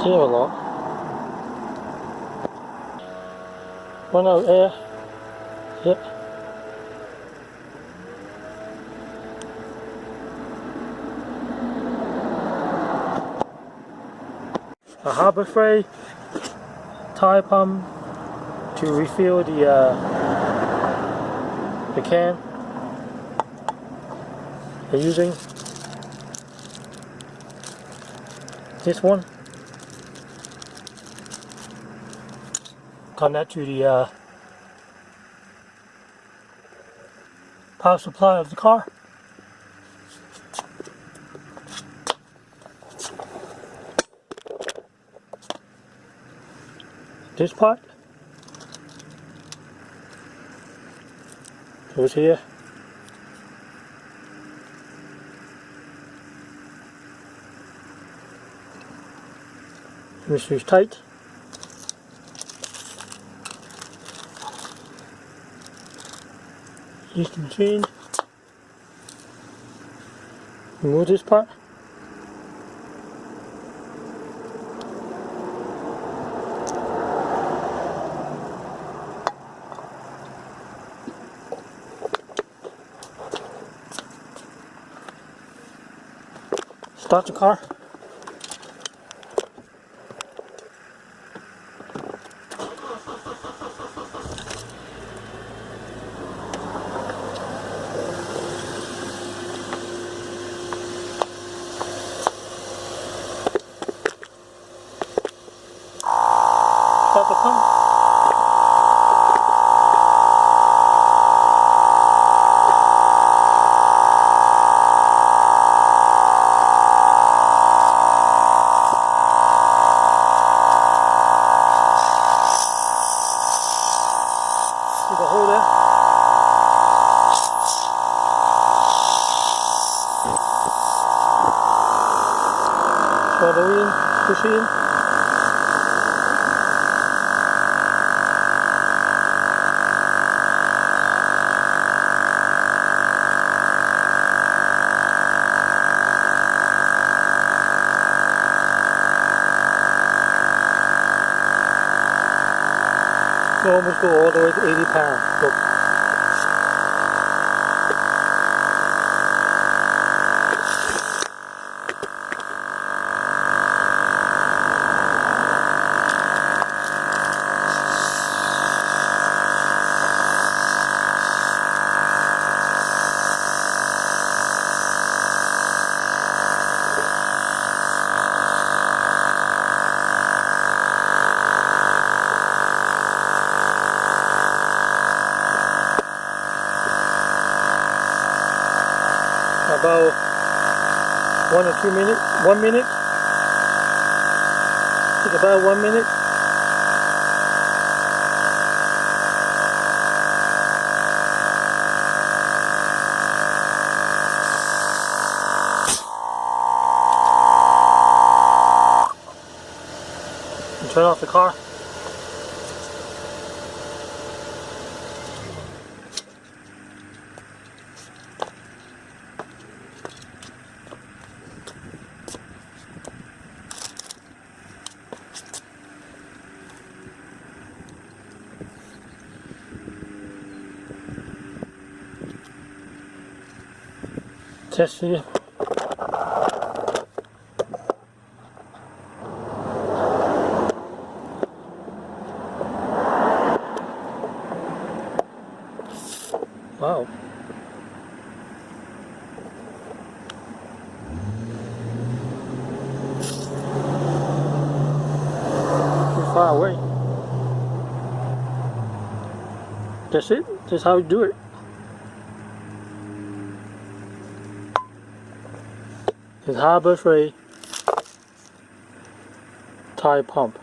Zero lock. Run out of air. Yep. A Harbor Freight tire pump to refill the can. They're using this one. Connect to the power supply of the car. This part goes here. This is tight. Use the machine. Remove this part. Start the car. Start the pump. See the hole there? Shovel in, push in. We'll almost go all the way to 80 pounds. Look. About 1 or 2 minutes, 1 minute. Take about 1 minute. And turn off the car. Test it. Wow. Too far away. That's it. That's how you do it. It's Harbor Freight tire pump.